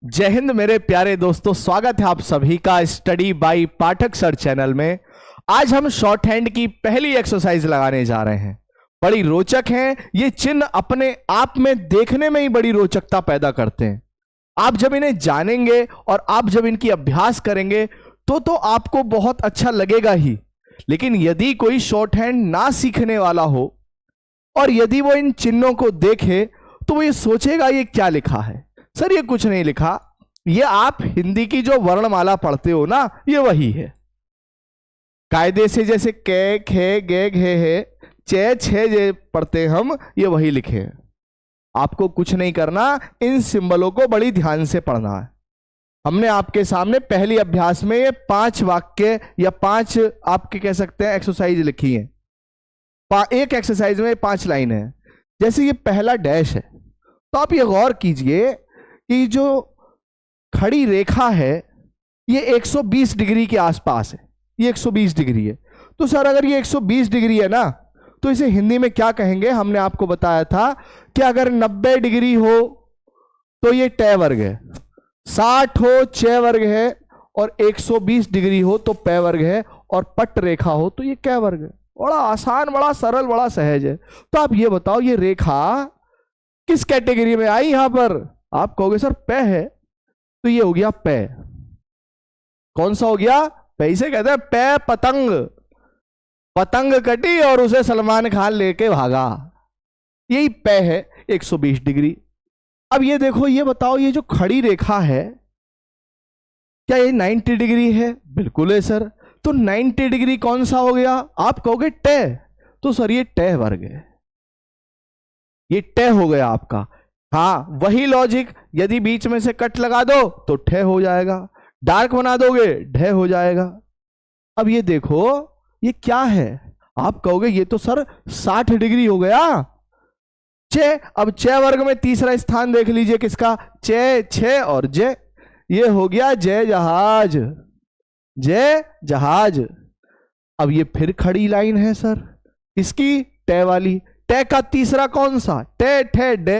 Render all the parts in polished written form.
जय हिंद मेरे प्यारे दोस्तों, स्वागत है आप सभी का स्टडी बाय पाठक सर चैनल में। आज हम शॉर्ट हैंड की पहली एक्सरसाइज लगाने जा रहे हैं। बड़ी रोचक है। ये चिन्ह अपने आप में देखने में ही बड़ी रोचकता पैदा करते हैं। आप जब इन्हें जानेंगे और आप जब इनकी अभ्यास करेंगे तो आपको बहुत अच्छा लगेगा ही। लेकिन यदि कोई शॉर्ट हैंड ना सीखने वाला हो और यदि वो इन चिन्हों को देखे तो वो ये सोचेगा ये क्या लिखा है। सर ये कुछ नहीं लिखा, ये आप हिंदी की जो वर्णमाला पढ़ते हो ना, ये वही है। कायदे से जैसे कै खे गे घे है चे छे जे पढ़ते हम, ये वही लिखे हैं। आपको कुछ नहीं करना, इन सिंबलों को बड़ी ध्यान से पढ़ना है। हमने आपके सामने पहली अभ्यास में ये 5 वाक्य या 5 आपके कह सकते हैं एक्सरसाइज लिखी है। एक एक्सरसाइज में 5 लाइन है। जैसे ये पहला डैश है, तो आप ये गौर कीजिए कि जो खड़ी रेखा है ये 120 डिग्री के आसपास है। ये 120 डिग्री है। तो सर अगर ये 120 डिग्री है ना, तो इसे हिंदी में क्या कहेंगे? हमने आपको बताया था कि अगर 90 डिग्री हो तो ये टै वर्ग है, 60 हो चे वर्ग है, और 120 डिग्री हो तो पै वर्ग है, और पट रेखा हो तो ये कै वर्ग है। बड़ा आसान, बड़ा सरल, बड़ा सहज है। तो आप ये बताओ ये रेखा किस कैटेगरी में आई? यहां पर आप कहोगे सर पै है, तो ये हो गया पै। कौन सा हो गया? पै। इसे कहते हैं पै पतंग। पतंग कटी और उसे सलमान खान लेके भागा, यही पै है 120 डिग्री। अब ये देखो, ये बताओ ये जो खड़ी रेखा है क्या ये 90 डिग्री है? बिल्कुल है सर। तो 90 डिग्री कौन सा हो गया? आप कहोगे टै। तो सर ये टै वर्ग है, ये टै हो गया आपका। हाँ, वही लॉजिक, यदि बीच में से कट लगा दो तो ठे हो जाएगा, डार्क बना दोगे ढे हो जाएगा। अब ये देखो ये क्या है? आप कहोगे ये तो सर 60 डिग्री हो गया। चे। अब चे वर्ग में तीसरा स्थान देख लीजिए किसका? चे, छे और जे। ये हो गया जय जहाज, जय जहाज। अब ये फिर खड़ी लाइन है सर, इसकी टै वाली। टै का तीसरा कौन सा? टे ठे डे।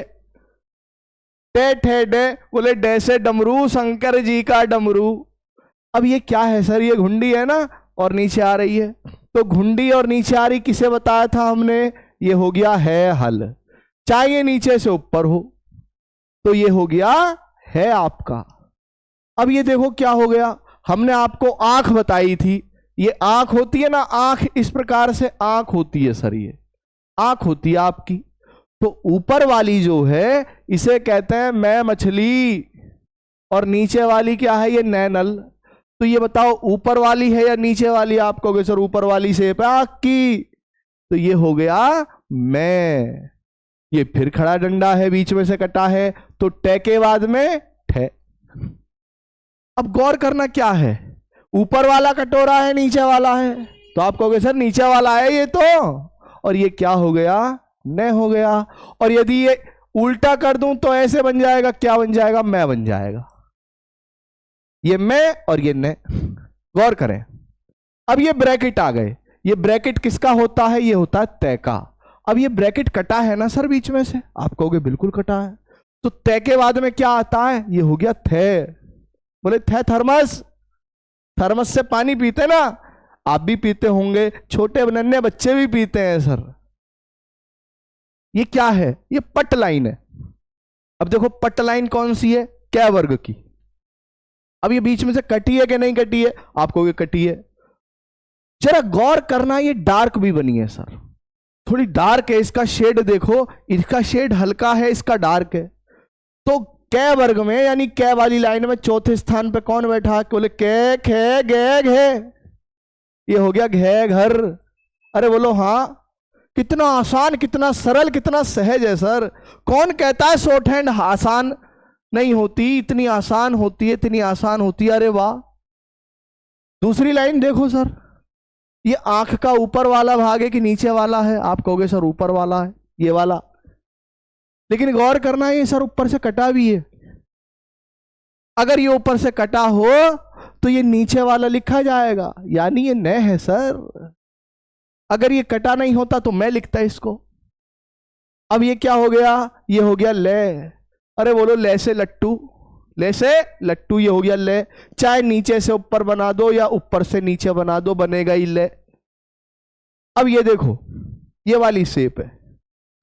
टे ठे डे, बोले डे से डमरू, शंकर जी का डमरू। अब ये क्या है सर? ये घुंडी है ना, और नीचे आ रही है। तो घुंडी और नीचे आ रही किसे बताया था हमने? ये हो गया है हल। चाहे ये नीचे से ऊपर हो तो ये हो गया है आपका। अब ये देखो क्या हो गया, हमने आपको आंख बताई थी। ये आंख होती है ना, आंख इस प्रकार से आंख होती है सर, ये आंख होती है आपकी। तो ऊपर वाली जो है इसे कहते हैं मैं मछली, और नीचे वाली क्या है? ये नैनल। तो ये बताओ ऊपर वाली है या नीचे वाली? आप कहोगे सर ऊपर वाली शेप है आंख की, तो ये हो गया मैं। ये फिर खड़ा डंडा है, बीच में से कटा है, तो टै के बाद में ठे। अब गौर करना क्या है, ऊपर वाला कटोरा है नीचे वाला है? तो आप कहोगे सर नीचे वाला है ये तो, और ये क्या हो गया? न हो गया। और यदि ये उल्टा कर दूं तो ऐसे बन जाएगा, क्या बन जाएगा? मैं बन जाएगा। ये मैं और ये न। गौर करें, अब ये ब्रैकेट आ गए। ये ब्रैकेट किसका होता है? ये होता है तय का। अब ये ब्रैकेट कटा है ना सर बीच में से? आप कहोगे बिल्कुल कटा है। तो तय के बाद में क्या आता है? ये हो गया थे। बोले थे थर्मस। थर्मस से पानी पीते ना, आप भी पीते होंगे, छोटे नन्हे बच्चे भी पीते हैं सर। ये क्या है? ये पट लाइन है। अब देखो पट लाइन कौन सी है? कै वर्ग की। अब ये बीच में से कटी है कि नहीं कटी है? आप कहोगे कटी है। जरा गौर करना, ये डार्क भी बनी है सर, थोड़ी डार्क है। इसका शेड देखो, इसका शेड हल्का है, इसका डार्क है। तो कै वर्ग में यानी कै वाली लाइन में चौथे स्थान पे कौन बैठा है? बोले कै खे गे घे, ये हो गया घे घर। अरे बोलो हाँ, कितना आसान, कितना सरल, कितना सहज है सर। कौन कहता है शॉर्ट हैंड आसान नहीं होती? इतनी आसान होती है, इतनी आसान होती है। अरे वाह। दूसरी लाइन देखो सर, ये आंख का ऊपर वाला भाग है कि नीचे वाला है? आप कहोगे सर ऊपर वाला है, ये वाला। लेकिन गौर करना है, ये सर ऊपर से कटा भी है। अगर ये ऊपर से कटा हो तो ये नीचे वाला लिखा जाएगा, यानी ये न है सर। अगर ये कटा नहीं होता तो मैं लिखता इसको। अब ये क्या हो गया? ये हो गया ले। अरे बोलो ले से लट्टू, ले से लट्टू, ये हो गया ले। चाहे नीचे से ऊपर बना दो या ऊपर से नीचे बना दो, बनेगा ही ले। अब ये देखो, ये वाली शेप है।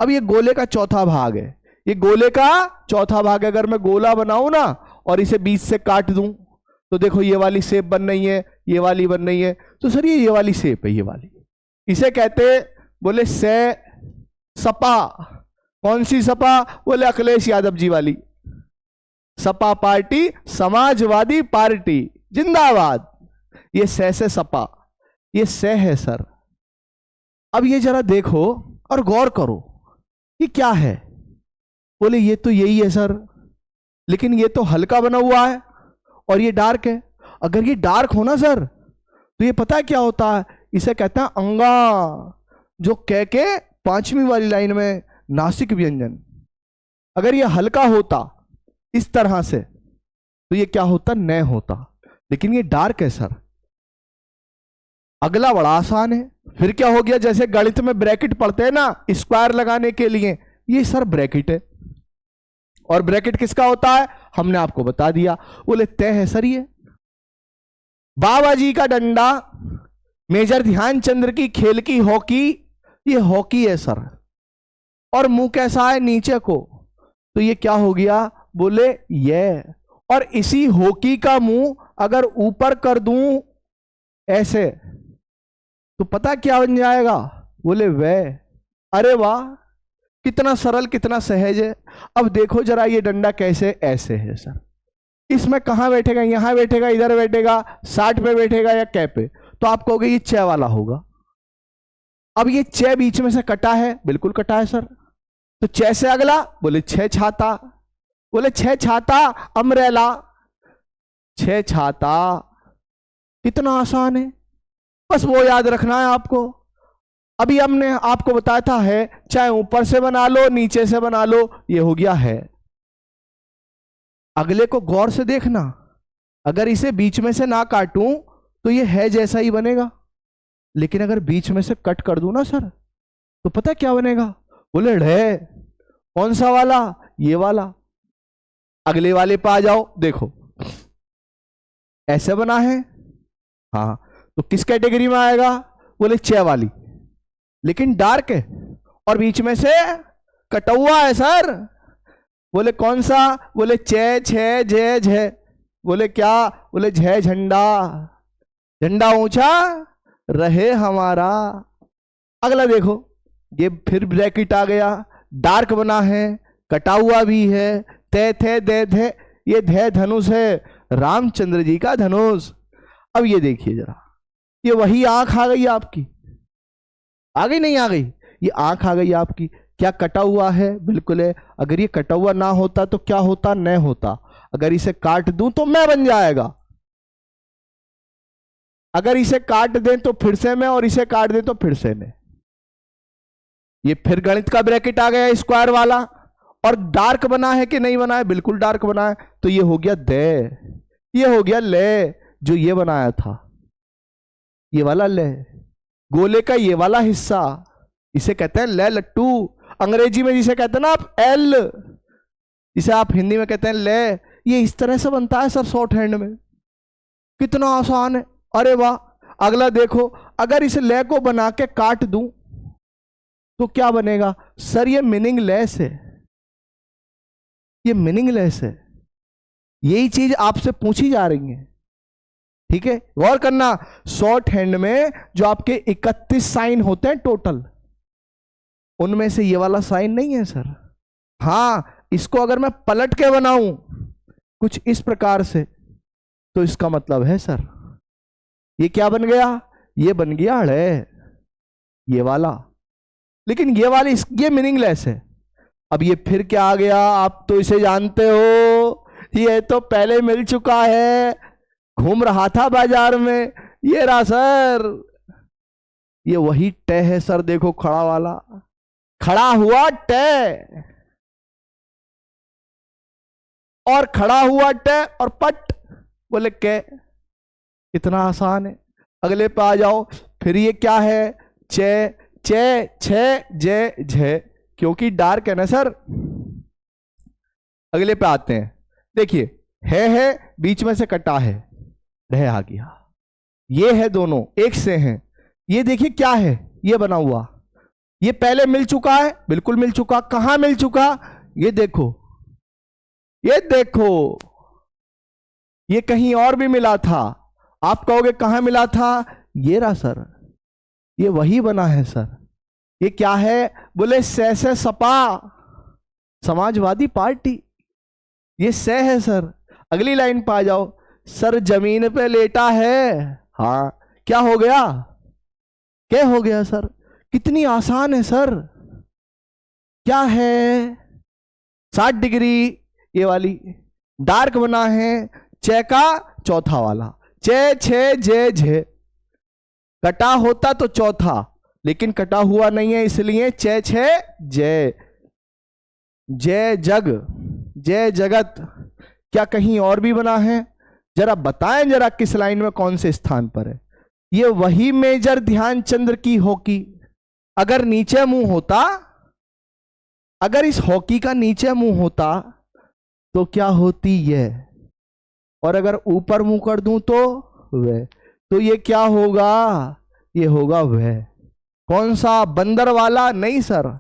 अब ये गोले का चौथा भाग है, ये गोले का चौथा भाग है। अगर मैं गोला बनाऊं ना और इसे बीच से काट दूं तो देखो ये वाली शेप बन रही है, ये वाली बन रही है। तो सर ये वाली शेप है, ये वाली, इसे कहते बोले से सपा। कौन सी सपा? बोले अखिलेश यादव जी वाली सपा पार्टी, समाजवादी पार्टी जिंदाबाद। ये से सपा, ये से है सर। अब ये जरा देखो और गौर करो, ये क्या है? बोले ये तो यही है सर, लेकिन ये तो हल्का बना हुआ है और ये डार्क है। अगर ये डार्क हो ना सर तो ये पता है क्या होता है? इसे कहते हैं अंगा, जो कह के 5वीं वाली लाइन में नासिक व्यंजन। अगर ये हल्का होता इस तरह से तो ये क्या होता? न होता। लेकिन ये डार्क है सर। अगला बड़ा आसान है। फिर क्या हो गया? जैसे गणित में ब्रैकेट पढ़ते हैं ना स्क्वायर लगाने के लिए, ये सर ब्रैकेट है। और ब्रैकेट किसका होता है? हमने आपको बता दिया। बोले तय है सर। ये बाबा जी का डंडा, मेजर ध्यानचंद्र की खेल की हॉकी, ये हॉकी है सर। और मुंह कैसा है? नीचे को। तो ये क्या हो गया? बोले ये। और इसी हॉकी का मुंह अगर ऊपर कर दूं ऐसे तो पता क्या बन जाएगा? बोले वह। अरे वाह, कितना सरल, कितना सहज है। अब देखो जरा ये डंडा कैसे ऐसे है सर। इसमें कहां बैठेगा? यहां बैठेगा, इधर बैठेगा, 60 पे बैठेगा या कै पे? तो आप कहोगे ये चे वाला होगा। अब ये चे बीच में से कटा है, बिल्कुल कटा है सर। तो चे से अगला बोले छह छाता। बोले छह छाता अमरेला, छह छाता। कितना आसान है, बस वो याद रखना है आपको। अभी हमने आपको बताया था है, चाहे ऊपर से बना लो नीचे से बना लो, ये हो गया है। अगले को गौर से देखना, अगर इसे बीच में से ना काटूं तो ये है जैसा ही बनेगा, लेकिन अगर बीच में से कट कर दूं ना सर तो पता क्या बनेगा? बोले ढे। कौन सा वाला? ये वाला। अगले वाले पे आ जाओ, देखो ऐसे बना है, हाँ, तो किस कैटेगरी में आएगा? बोले चे वाली, लेकिन डार्क है और बीच में से कटा हुआ है सर। बोले कौन सा? बोले चे छे जे झे। बोले क्या? बोले झे झंडा, झंडा ऊंचा रहे हमारा। अगला देखो, ये फिर ब्रैकेट आ गया, डार्क बना है, कटा हुआ भी है, ते थे दे थे, ये धे धनुष है, रामचंद्र जी का धनुष। अब ये देखिए जरा, ये वही आंख आ गई आपकी, आ गई नहीं आ गई? ये आंख आ गई आपकी। क्या कटा हुआ है? बिल्कुल है। अगर ये कटा हुआ ना होता तो क्या होता? न होता। अगर इसे काट दूं तो मैं बन जाएगा। अगर इसे काट दें तो फिर से मैं, और इसे काट दें तो फिर से मैं। ये फिर गणित का ब्रैकेट आ गया स्क्वायर वाला। और डार्क बना है कि नहीं बना है? बिल्कुल डार्क बना है। तो ये हो गया दे, ये हो गया ले, जो ये बनाया था ये वाला ले। गोले का ये वाला हिस्सा, इसे कहते हैं ले लट्टू। अंग्रेजी में जिसे कहते हैं ना आप एल, इसे आप हिंदी में कहते हैं ले। ये इस तरह से बनता है सर शॉर्ट हैंड में। कितना आसान है, अरे वाह। अगला देखो, अगर इस ले को बना के काट दूं तो क्या बनेगा? सर ये मीनिंगलेस है, ये मीनिंगलेस है। यही चीज आपसे पूछी जा रही है, ठीक है? गौर करना, शॉर्ट हैंड में जो आपके 31 साइन होते हैं टोटल, उनमें से ये वाला साइन नहीं है सर। हां, इसको अगर मैं पलट के बनाऊं कुछ इस प्रकार से तो इसका मतलब है सर ये क्या बन गया? ये बन गया ड़े, ये वाला। लेकिन ये वाली ये मीनिंगलेस है। अब ये फिर क्या आ गया? आप तो इसे जानते हो, ये तो पहले मिल चुका है, घूम रहा था बाजार में, ये रहा सर। ये वही टे है सर, देखो खड़ा वाला, खड़ा हुआ टे, और खड़ा हुआ टे और पट बोले के। कितना आसान है। अगले पे आ जाओ, फिर ये क्या है? चे चे छे जे झे, क्योंकि डार्क है ना सर। अगले पे आते हैं, देखिए है बीच में से कटा है, रह आ गया। ये है दोनों एक से हैं। ये देखिए क्या है, ये बना हुआ, ये पहले मिल चुका है, बिल्कुल मिल चुका। कहां मिल चुका, ये देखो, ये देखो, ये कहीं और भी मिला था। आप कहोगे कहां मिला था, ये रहा सर, ये वही बना है सर। ये क्या है, बोले से सपा, समाजवादी पार्टी, ये से है सर। अगली लाइन पा जाओ, सर जमीन पे लेटा है। हाँ, क्या हो गया, क्या हो गया सर, कितनी आसान है सर। क्या है, 60 डिग्री ये वाली, डार्क बना है, चे का चौथा वाला, चे छे जे झे, कटा होता तो चौथा, लेकिन कटा हुआ नहीं है, इसलिए चे छे जय, जय जग, जय जगत। क्या कहीं और भी बना है, जरा बताएं जरा किस लाइन में कौन से स्थान पर है। ये वही मेजर ध्यानचंद्र की हॉकी। अगर नीचे मुंह होता, अगर इस हॉकी का नीचे मुंह होता तो क्या होती ये, और अगर ऊपर मुंह कर दूं तो वह, तो ये क्या होगा, ये होगा वह। कौन सा, बंदर वाला नहीं सर,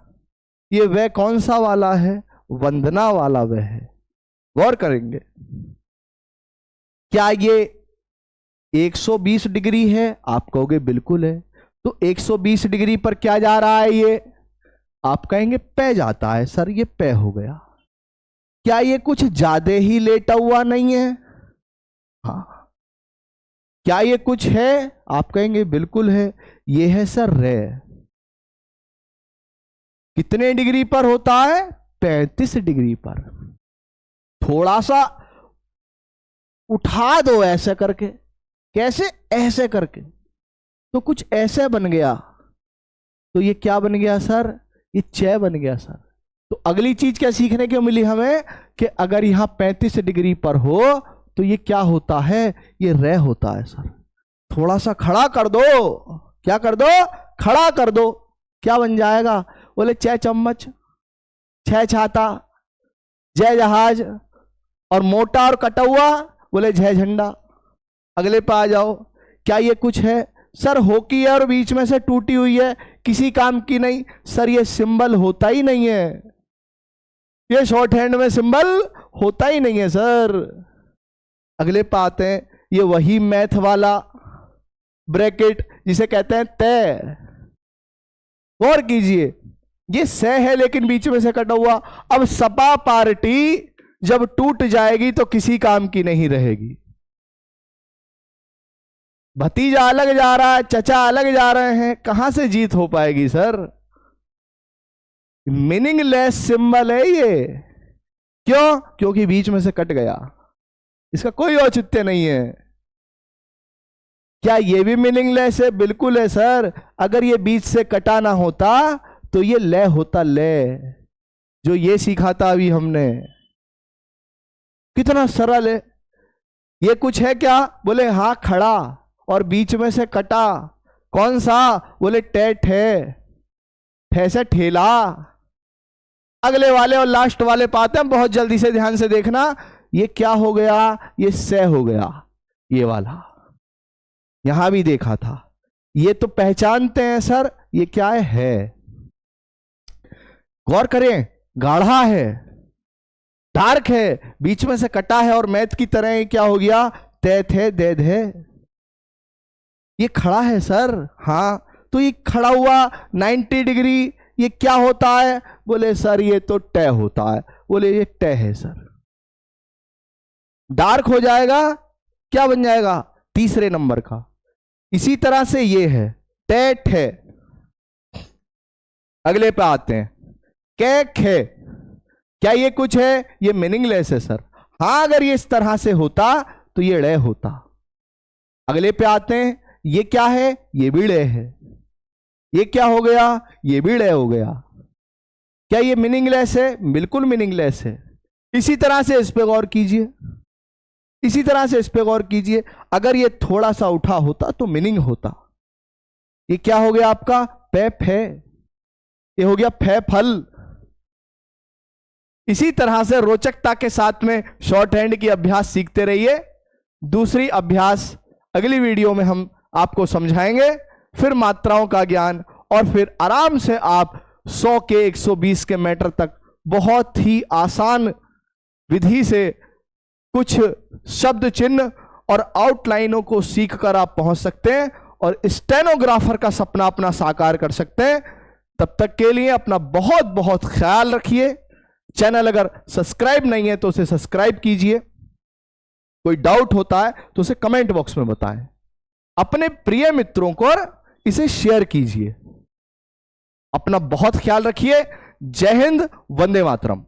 ये वह कौन सा वाला है, वंदना वाला वह है। गौर करेंगे, क्या ये 120 डिग्री है, आप कहोगे बिल्कुल है। तो 120 डिग्री पर क्या जा रहा है, ये आप कहेंगे पे जाता है सर, ये पे हो गया। क्या ये कुछ ज्यादा ही लेटा हुआ नहीं है, हाँ। क्या ये कुछ है, आप कहेंगे बिल्कुल है, ये है सर रे। कितने डिग्री पर होता है, 35 डिग्री पर। थोड़ा सा उठा दो ऐसे करके, कैसे, ऐसे करके, तो कुछ ऐसे बन गया। तो ये क्या बन गया सर, ये चे बन गया सर। तो अगली चीज क्या सीखने को मिली हमें, कि अगर यहां 35 डिग्री पर हो तो ये क्या होता है, ये रे होता है सर। थोड़ा सा खड़ा कर दो, क्या कर दो, खड़ा कर दो, क्या बन जाएगा, बोले चे चम्मच, छह छाता, जय जहाज, और मोटा और कटा हुआ बोले जय झंडा। अगले पे आ जाओ, क्या ये कुछ है, सर हॉकी है और बीच में से टूटी हुई है, किसी काम की नहीं सर, ये सिंबल होता ही नहीं है, ये शॉर्ट हैंड में सिंबल होता ही नहीं है सर। अगले पे आते हैं, ये वही मैथ वाला ब्रैकेट जिसे कहते हैं तय। गौर कीजिए, ये से है लेकिन बीच में से कटा हुआ। अब सपा पार्टी जब टूट जाएगी तो किसी काम की नहीं रहेगी। भतीजा अलग जा रहा है, चचा अलग जा रहे हैं, कहां से जीत हो पाएगी सर। मीनिंगलेस सिंबल है ये, क्यों, क्योंकि बीच में से कट गया, इसका कोई औचित्य नहीं है। क्या ये भी मीनिंगलेस है, बिल्कुल है सर। अगर ये बीच से कटा ना होता तो ये ले होता, ले, जो ये सीखा था अभी हमने। कितना सरल है। ये कुछ है क्या, बोले हाँ खड़ा और बीच में से कटा, कौन सा, बोले टे ठे, ठे से ठेला। अगले वाले और लास्ट वाले पाते हैं, बहुत जल्दी से ध्यान से देखना। ये क्या हो गया, ये से हो गया, ये वाला यहां भी देखा था। ये तो पहचानते हैं सर, ये क्या है। गौर करें, गाढ़ा है, डार्क है, बीच में से कटा है, और मैथ की तरह क्या हो गया, ते थे दे दे। ये खड़ा है सर, हाँ। तो ये खड़ा हुआ 90 डिग्री, ये क्या होता है, बोले सर ये तो टे होता है, बोले ये टे है सर। डार्क हो जाएगा, क्या बन जाएगा, तीसरे नंबर का। इसी तरह से ये है टे ठे। अगले पे आते हैं, कै खे। क्या ये कुछ है, ये मीनिंगलेस है सर। हाँ, अगर ये इस तरह से होता तो ये ड़े होता। अगले पे आते हैं, ये क्या है, ये भी ड़े है। ये क्या हो गया, ये भी ड़े हो गया। क्या ये मीनिंगलेस है, बिल्कुल मीनिंगलेस है। इसी तरह से इस पे गौर कीजिए, इसी तरह से इस पे गौर कीजिए। अगर ये थोड़ा सा उठा होता तो मीनिंग होता। ये क्या हो गया आपका, पे फे, ये हो गया फे फल। इसी तरह से रोचकता के साथ में शॉर्ट हैंड की अभ्यास सीखते रहिए। दूसरी अभ्यास अगली वीडियो में हम आपको समझाएंगे, फिर मात्राओं का ज्ञान, और फिर आराम से आप 100 के 120 के मीटर तक बहुत ही आसान विधि से कुछ शब्द चिन्ह और आउटलाइनों को सीखकर आप पहुंच सकते हैं और स्टेनोग्राफर का सपना अपना साकार कर सकते हैं। तब तक के लिए अपना बहुत बहुत ख्याल रखिए। चैनल अगर सब्सक्राइब नहीं है तो उसे सब्सक्राइब कीजिए। कोई डाउट होता है तो उसे कमेंट बॉक्स में बताएं। अपने प्रिय मित्रों को इसे शेयर कीजिए। अपना बहुत ख्याल रखिए। जय हिंद, वंदे मातरम।